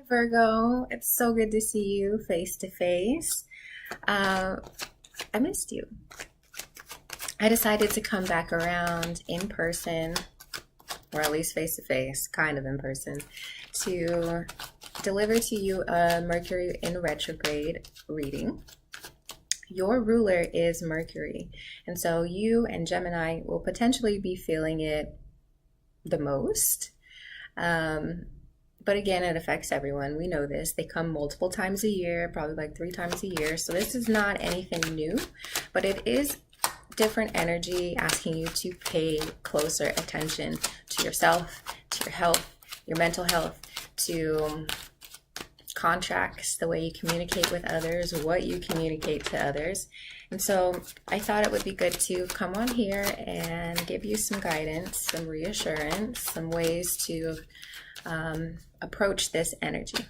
Virgo, it's so good to see you face to face. I missed you. I decided to come back around in person, or at least face to face, kind of in person, to deliver to you a Mercury in retrograde reading. Your ruler is Mercury, and so you and Gemini will potentially be feeling it the most. But again, it affects everyone. We know this. They come multiple times a year, probably like 3 times a year. So this is not anything new, but it is different energy asking you to pay closer attention to yourself, to your health, your mental health, to contracts, the way you communicate with others, what you communicate to others. And so I thought it would be good to come on here and give you some guidance, some reassurance, some ways to approach this energy.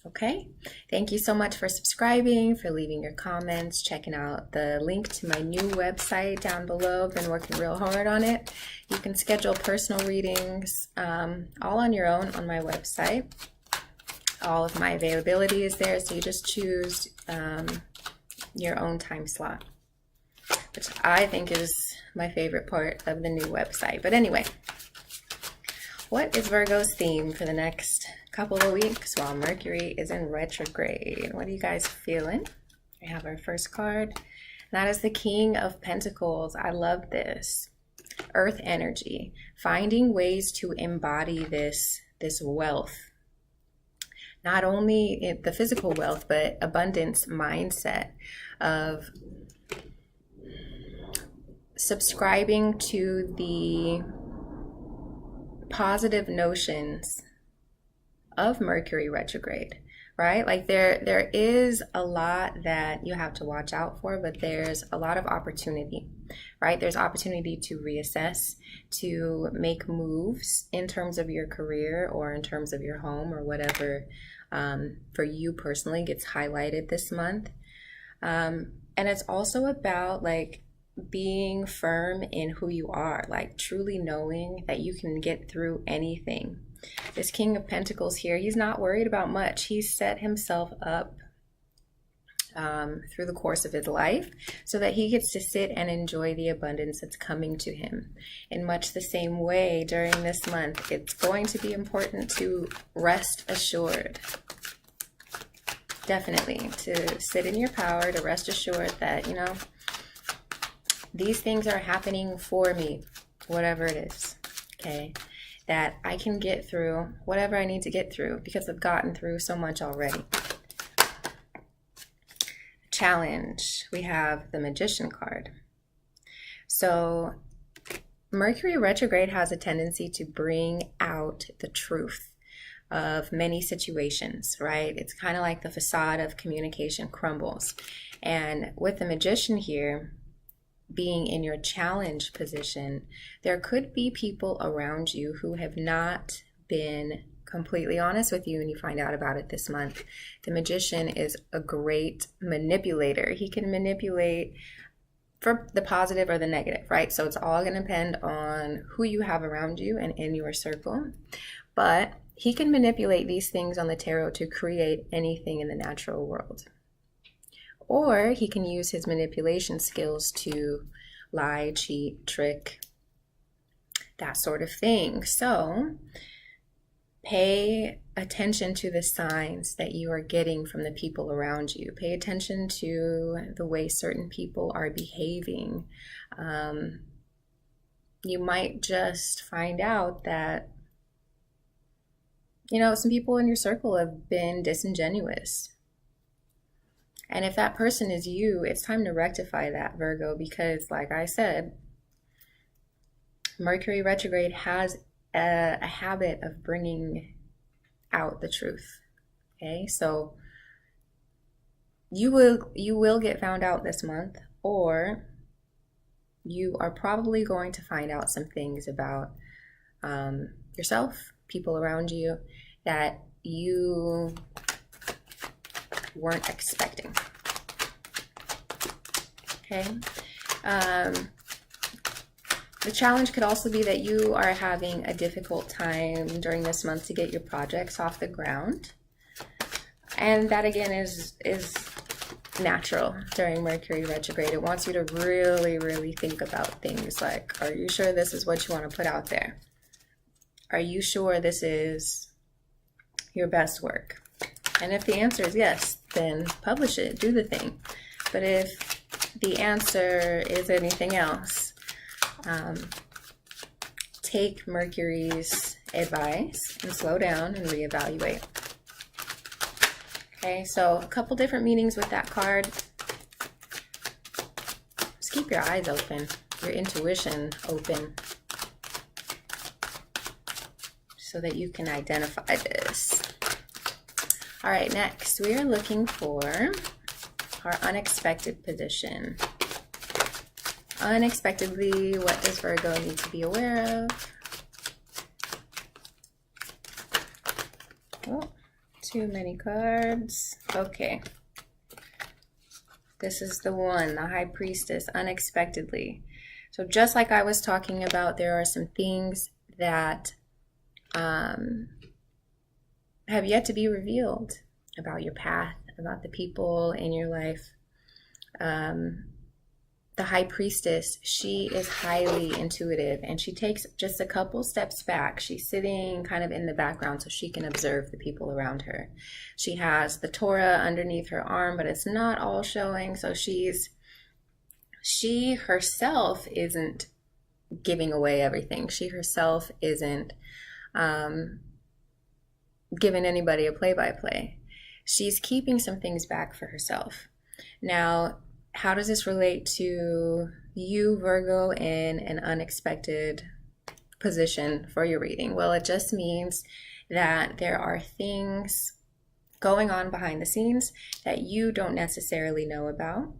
Okay, thank you so much for subscribing, for leaving your comments, checking out the link to my new website down below. I've been working real hard on it. You can schedule personal readings all on your own on my website. All of my availability is there, so you just choose your own time slot, which I think is my favorite part of the new website. But anyway, what is Virgo's theme for the next couple of weeks while Mercury is in retrograde? What are you guys feeling? We have our first card, and that is the King of Pentacles. I love this. Earth energy, finding ways to embody this wealth. Not only the physical wealth, but abundance mindset of subscribing to the positive notions of Mercury retrograde, right? Like there is a lot that you have to watch out for, but there's a lot of opportunity, right? There's opportunity to reassess, to make moves in terms of your career or in terms of your home or whatever for you personally gets highlighted this month. And it's also about like being firm in who you are, like truly knowing that you can get through anything. This King of Pentacles here, he's not worried about much. He's set himself up through the course of his life so that he gets to sit and enjoy the abundance that's coming to him. In much the same way, during this month, it's going to be important to rest assured. Definitely, to sit in your power, to rest assured that, you know, these things are happening for me, whatever it is, okay? That I can get through whatever I need to get through because I've gotten through so much already. Challenge, we have the Magician card. So Mercury retrograde has a tendency to bring out the truth of many situations, right? It's kind of like the facade of communication crumbles. And with the Magician here, being in your challenge position, there could be people around you who have not been completely honest with you and you find out about it this month. The Magician is a great manipulator. He can manipulate for the positive or the negative, right? So it's all going to depend on who you have around you and in your circle. But he can manipulate these things on the tarot to create anything in the natural world. Or he can use his manipulation skills to lie, cheat, trick, that sort of thing. So pay attention to the signs that you are getting from the people around you. Pay attention to the way certain people are behaving. You might just find out that, you know, some people in your circle have been disingenuous. And if that person is you, it's time to rectify that, Virgo, because like I said, Mercury retrograde has a habit of bringing out the truth. Okay, so you will get found out this month, or you are probably going to find out some things about yourself, people around you that you weren't expecting. Okay. The challenge could also be that you are having a difficult time during this month to get your projects off the ground. And that again is natural during Mercury retrograde. It wants you to really, really think about things like, are you sure this is what you want to put out there? Are you sure this is your best work? And if the answer is yes, then publish it, do the thing. But if the answer is anything else, take Mercury's advice and slow down and reevaluate. Okay, so a couple different meanings with that card. Just keep your eyes open, your intuition open, so that you can identify this. All right, next we are looking for our unexpected position. Unexpectedly, what does Virgo need to be aware of? Oh, too many cards. Okay. This is the one, the High Priestess, unexpectedly. So just like I was talking about, there are some things that have yet to be revealed about your path, about the people in your life. The High Priestess, she is highly intuitive, and she takes just a couple steps back. She's sitting kind of in the background so she can observe the people around her. She has the Torah underneath her arm, but it's not all showing. So she herself isn't giving away everything. She herself isn't giving anybody a play-by-play. She's keeping some things back for herself. Now, how does this relate to you, Virgo, in an unexpected position for your reading? Well, it just means that there are things going on behind the scenes that you don't necessarily know about,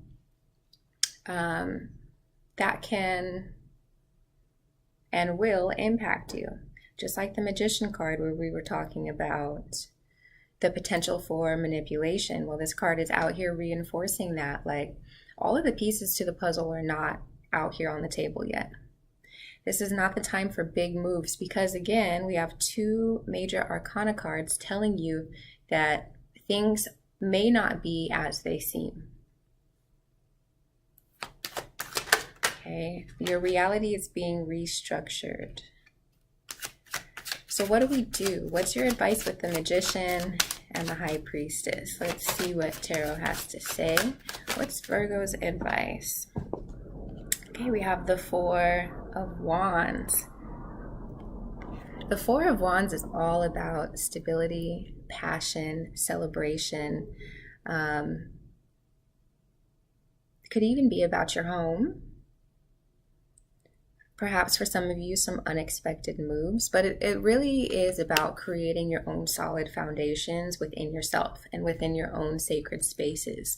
that can and will impact you. Just like the Magician card where we were talking about the potential for manipulation. Well, this card is out here reinforcing that. Like, all of the pieces to the puzzle are not out here on the table yet. This is not the time for big moves because, again, we have two major arcana cards telling you that things may not be as they seem. Okay, your reality is being restructured. So what do we do? What's your advice with the Magician and the High Priestess? Let's see what Tarot has to say. What's Virgo's advice? Okay, we have the Four of Wands. The Four of Wands is all about stability, passion, celebration. It could even be about your home. Perhaps for some of you, some unexpected moves, but it really is about creating your own solid foundations within yourself and within your own sacred spaces.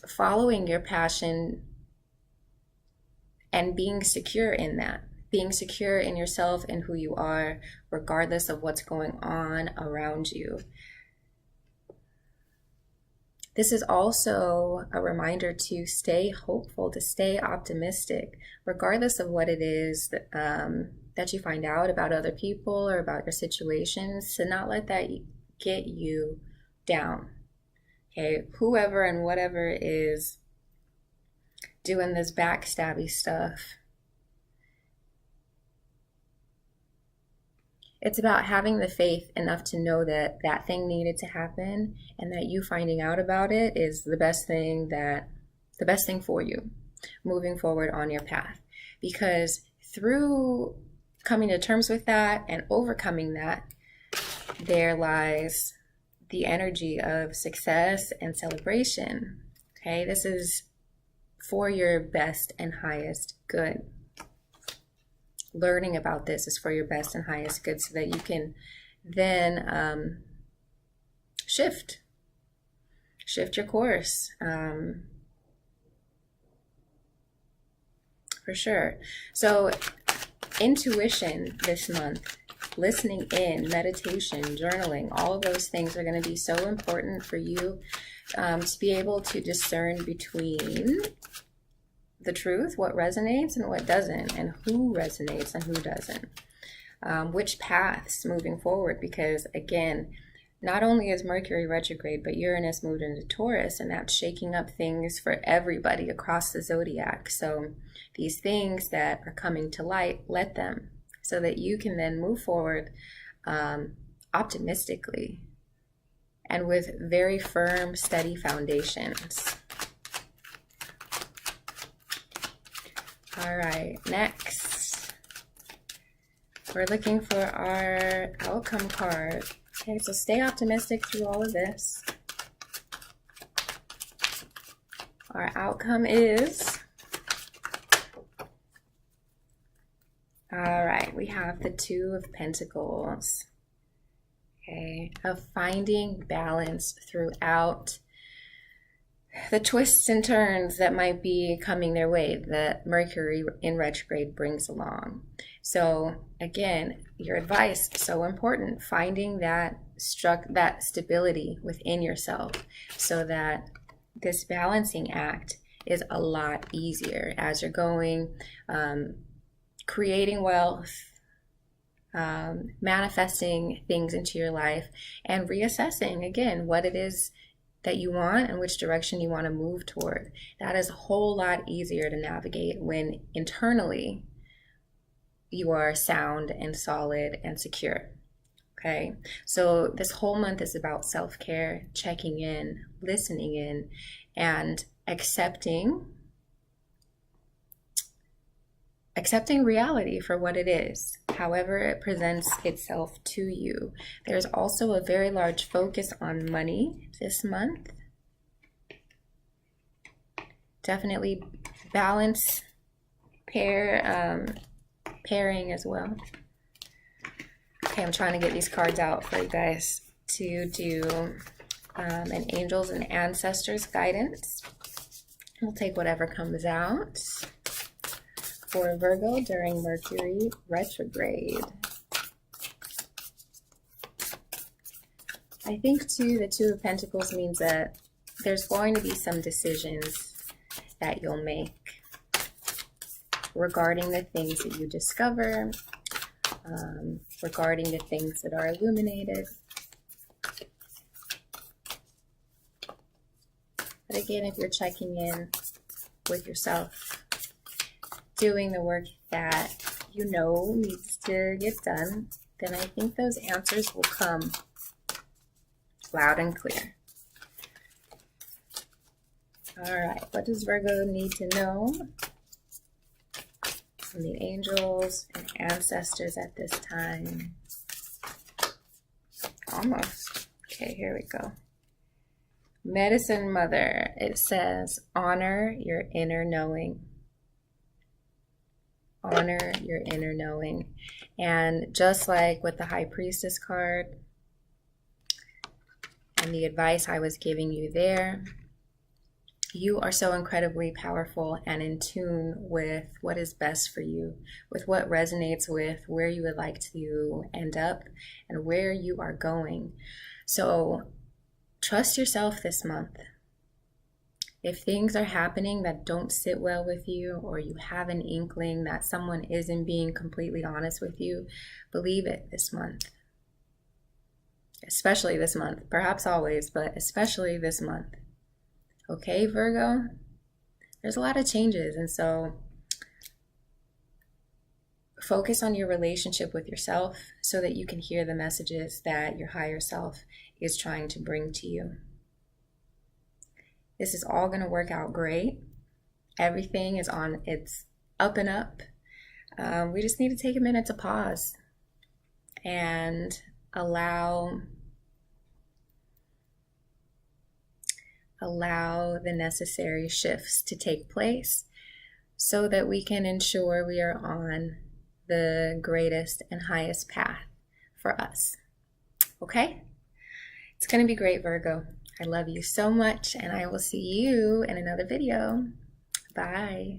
Following your passion and being secure in that, being secure in yourself and who you are, regardless of what's going on around you. This is also a reminder to stay hopeful, to stay optimistic, regardless of what it is that you find out about other people or about your situations, to not let that get you down. Okay, whoever and whatever is doing this backstabby stuff, it's about having the faith enough to know that that thing needed to happen and that you finding out about it is the best thing for you moving forward on your path. Because through coming to terms with that and overcoming that, there lies the energy of success and celebration. Okay, this is for your best and highest good. Learning about this is for your best and highest good so that you can then shift your course, for sure. So intuition this month, listening in, meditation, journaling, all of those things are going to be so important for you to be able to discern between the truth, what resonates and what doesn't, and who resonates and who doesn't. which paths moving forward, because again, not only is Mercury retrograde, but Uranus moved into Taurus, and that's shaking up things for everybody across the zodiac. So these things that are coming to light, let them, so that you can then move forward optimistically and with very firm, steady foundations. All right, next, we're looking for our outcome card. Okay, so stay optimistic through all of this. Our outcome is, all right, we have the Two of Pentacles. Okay, of finding balance throughout the twists and turns that might be coming their way that Mercury in retrograde brings along. So again, your advice is so important, finding that stability within yourself so that this balancing act is a lot easier as you're going, creating wealth, manifesting things into your life, and reassessing again what it is that you want and which direction you want to move toward. That is a whole lot easier to navigate when internally you are sound and solid and secure. Okay, so this whole month is about self-care, checking in, listening in, and accepting reality for what it is, however it presents itself to you. There's also a very large focus on money this month. Definitely balance, pairing as well. Okay, I'm trying to get these cards out for you guys to do an angels and ancestors guidance. We'll take whatever comes out for Virgo during Mercury retrograde. I think too, the Two of Pentacles means that there's going to be some decisions that you'll make regarding the things that you discover, regarding the things that are illuminated. But again, if you're checking in with yourself, doing the work that you know needs to get done, then I think those answers will come loud and clear. All right, what does Virgo need to know from the angels and ancestors at this time? Almost. Okay, here we go. Medicine Mother, it says, honor your inner knowing. Honor your inner knowing. And just like with the High Priestess card and the advice I was giving you there, you are so incredibly powerful and in tune with what is best for you, with what resonates with where you would like to end up and where you are going. So trust yourself this month. If things are happening that don't sit well with you, or you have an inkling that someone isn't being completely honest with you, believe it this month. Especially this month. Perhaps always, but especially this month. Okay, Virgo? There's a lot of changes, and so focus on your relationship with yourself so that you can hear the messages that your higher self is trying to bring to you. This is all going to work out great. Everything is on its up and up. We just need to take a minute to pause and allow the necessary shifts to take place so that we can ensure we are on the greatest and highest path for us. Okay? It's going to be great, Virgo. I love you so much, and I will see you in another video. Bye.